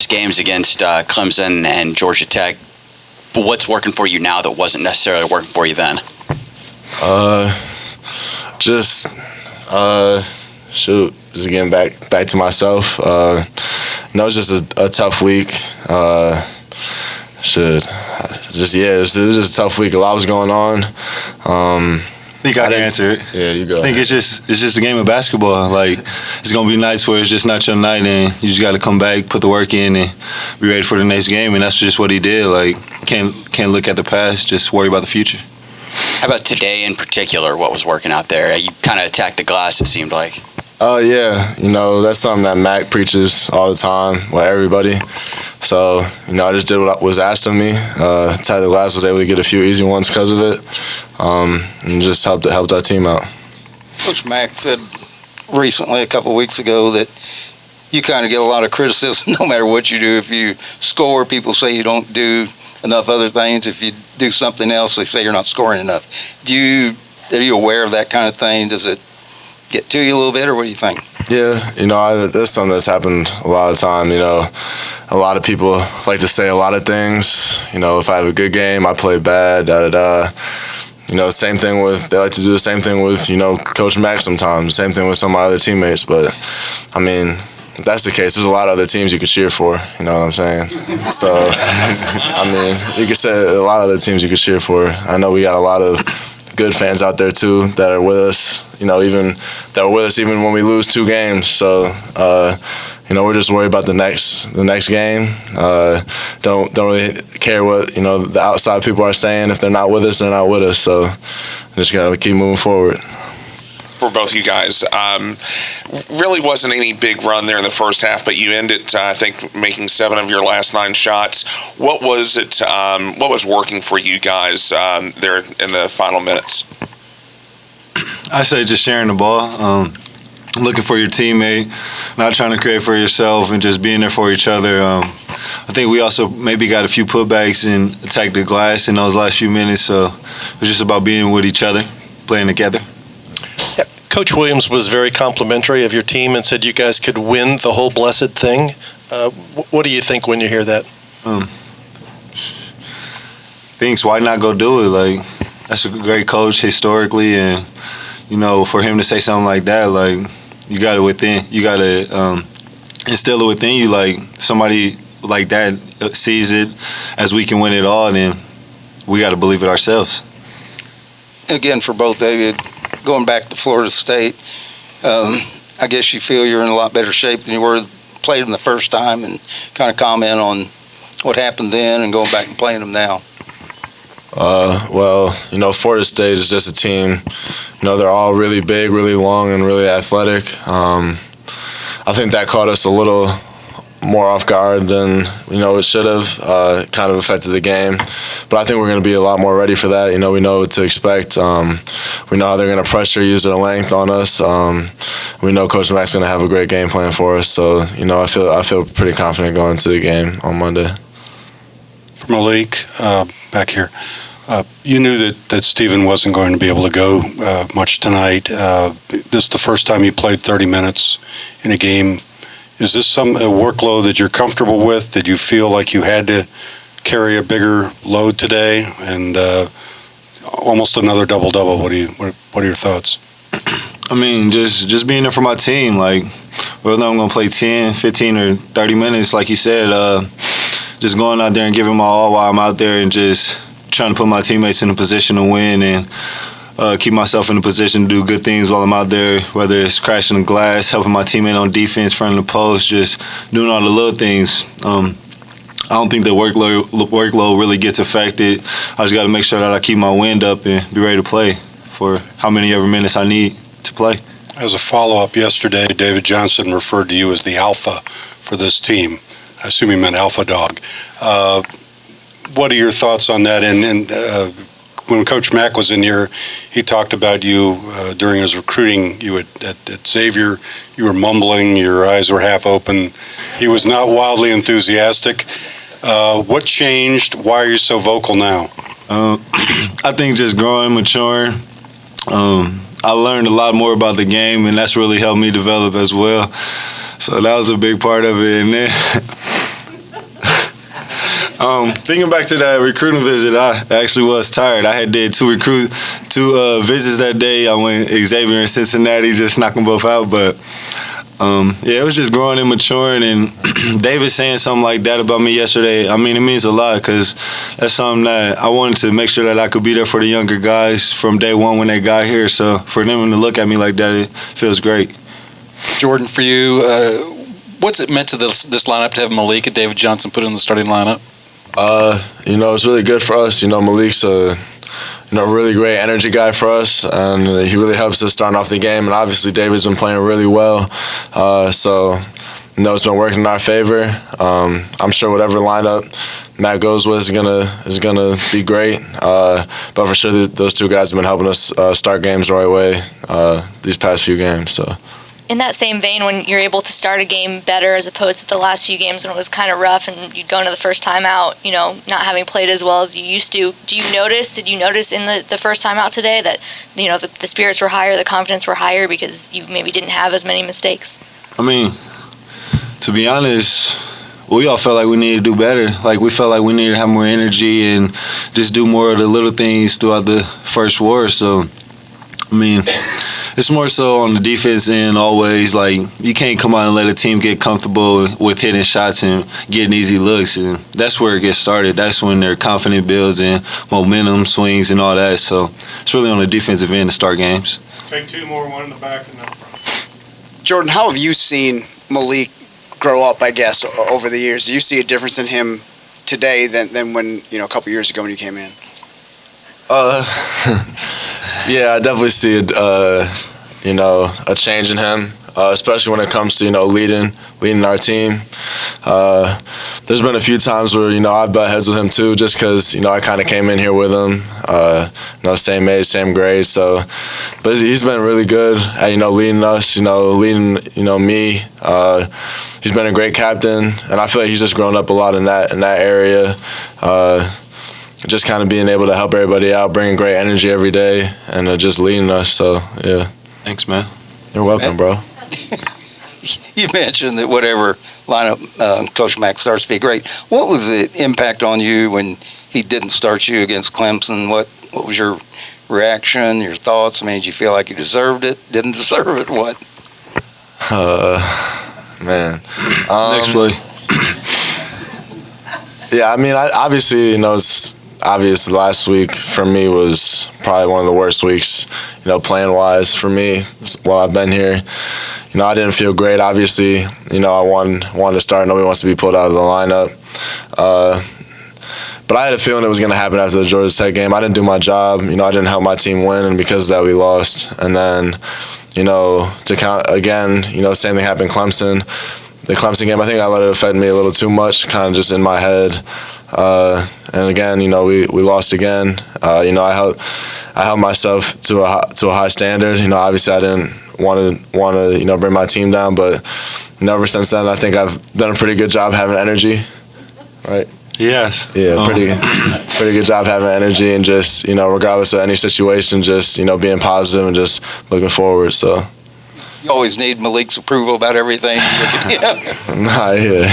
games against Clemson and Georgia Tech. But what's working for you now that wasn't necessarily working for you then? Just getting back to myself. It was just a tough week. It was just a tough week. A lot was going on. I think I can answer it. Yeah, you go. I think it's just a game of basketball. Like, it's gonna be nights where it's just not your night, and you just got to come back, put the work in, and be ready for the next game. And that's just what he did. Like, can't look at the past, just worry about the future. How about today in particular? What was working out there? You kind of attacked the glass, it seemed like. Oh yeah, that's something that Mac preaches all the time with everybody. So I just did what was asked of me. Attacked the glass, was able to get a few easy ones because of it, and just helped our team out. Coach Mack said recently, a couple of weeks ago, that you kind of get a lot of criticism no matter what you do. If you score, people say you don't do enough other things. If you do something else, they say you're not scoring enough. Are you aware of that kind of thing? Does it get to you a little bit, or what do you think? Yeah, that's something that's happened a lot of time. A lot of people like to say a lot of things. If I have a good game, I play bad, same thing they like to do the same thing with, Coach Mack sometimes, same thing with some of my other teammates. But, if that's the case, there's a lot of other teams you could cheer for, you know what I'm saying? So, you could say a lot of other teams you could cheer for. I know we got a lot of good fans out there too that are with us, even that were with us even when we lose 2 games. So, we're just worried about the next game. Don't really care what the outside people are saying. If they're not with us, they're not with us. So, just gotta keep moving forward. For both you guys, really wasn't any big run there in the first half, but you ended, I think, making 7 of your last 9 shots. What was it? What was working for you guys there in the final minutes? I say just sharing the ball, looking for your teammate, not trying to create for yourself, and just being there for each other. I think we also maybe got a few putbacks and attacked the glass in those last few minutes. So it was just about being with each other, playing together. Coach Williams was very complimentary of your team and said you guys could win the whole blessed thing. What do you think when you hear that? Thinks, why not go do it? Like, that's a great coach historically, and for him to say something like that, like, you got it within. You got to instill it within you. Like, somebody like that sees it as we can win it all, then we got to believe it ourselves. Again, for both of you, going back to Florida State, I guess you feel you're in a lot better shape than you were played them the first time, and kind of comment on what happened then and going back and playing them now. Florida State is just a team. They're all really big, really long, and really athletic. I think that caught us a little more off guard than it should have. Kind of affected the game, but I think we're going to be a lot more ready for that. We know what to expect. We know how they're going to pressure, use their length on us. We know Coach Mack's going to have a great game plan for us. So I feel pretty confident going into the game on Monday. For Malik, back here, you knew that Stephen wasn't going to be able to go much tonight. This is the first time you played 30 minutes in a game. Is this a workload that you're comfortable with? Did you feel like you had to carry a bigger load today, and almost another double-double? What are your thoughts? Just being there for my team. Like, whether I'm going to play 10, 15, or 30 minutes, like you said, just going out there and giving my all while I'm out there, and just trying to put my teammates in a position to win, and keep myself in a position to do good things while I'm out there, whether it's crashing the glass, helping my teammate on defense, front of the post, just doing all the little things. I don't think the workload really gets affected. I just got to make sure that I keep my wind up and be ready to play for how many ever minutes I need to play. As a follow-up, yesterday, David Johnson referred to you as the alpha for this team. I assume he meant alpha dog. What are your thoughts on that? And when Coach Mack was in here, he talked about you during his recruiting. You at Xavier, you were mumbling, your eyes were half open. He was not wildly enthusiastic. What changed? Why are you so vocal now? I think just growing, maturing. I learned a lot more about the game, and that's really helped me develop as well. So that was a big part of it. And then Thinking back to that recruiting visit, I actually was tired. I had did two visits that day. I went Xavier and Cincinnati, just knocked them both out. But yeah, it was just growing and maturing. And David saying something like that about me yesterday, I mean, it means a lot because that's something that I wanted to make sure that I could be there for the younger guys from day one when they got here. So for them to look at me like that, it feels great. Jordan, for you, what's it meant to this lineup to have Malik and David Johnson put in the starting lineup? It's really good for us. Malik's a really great energy guy for us, and he really helps us starting off the game. And obviously, David's been playing really well, so it's been working in our favor. I'm sure whatever lineup Matt goes with is gonna be great. But for sure, those two guys have been helping us start games the right way these past few games. So. In that same vein, when you're able to start a game better as opposed to the last few games when it was kind of rough and you'd go into the first time out, not having played as well as you used to, did you notice in the first time out today that, the spirits were higher, the confidence were higher because you maybe didn't have as many mistakes? I mean, to be honest, we all felt like we needed to do better. Like, we felt like we needed to have more energy and just do more of the little things throughout the first war. So, I mean, it's more so on the defense end always. Like, you can't come out and let a team get comfortable with hitting shots and getting easy looks. And that's where it gets started. That's when their confidence builds and momentum swings and all that. So it's really on the defensive end to start games. Take two more, one in the back and then front. Jordan, how have you seen Malik grow up, I guess, over the years? Do you see a difference in him today than when, a couple years ago when you came in? Yeah, I definitely see a change in him, especially when it comes to leading our team. There's been a few times where I butt heads with him too, just because I kind of came in here with him, same age, same grade. So, but he's been really good at leading us, leading me. He's been a great captain, and I feel like he's just grown up a lot in that area. Just kind of being able to help everybody out, bringing great energy every day, and just leading us. So, yeah. Thanks, man. You're welcome, bro. You mentioned that whatever lineup Coach Mack starts to be great. What was the impact on you when he didn't start you against Clemson? What was your reaction, your thoughts? I mean, did you feel like you deserved it, didn't deserve it? What? Man. Next play. Yeah, I mean, obviously, it's obvious last week for me was probably one of the worst weeks, playing-wise for me while I've been here. I didn't feel great. Obviously, I wanted to start. Nobody wants to be pulled out of the lineup. But I had a feeling it was going to happen after the Georgia Tech game. I didn't do my job. I didn't help my team win, and because of that, we lost. And then, to count again, same thing happened in Clemson. The Clemson game, I think I let it affect me a little too much, kind of just in my head. And again, we lost again. I held myself to a high standard. Obviously I didn't want to bring my team down, but ever since then, I think I've done a pretty good job having energy. Right? Yes. Yeah, pretty good job having energy and just regardless of any situation, just being positive and just looking forward. So. You always need Malik's approval about everything. Nah, yeah.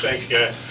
Thanks, guys.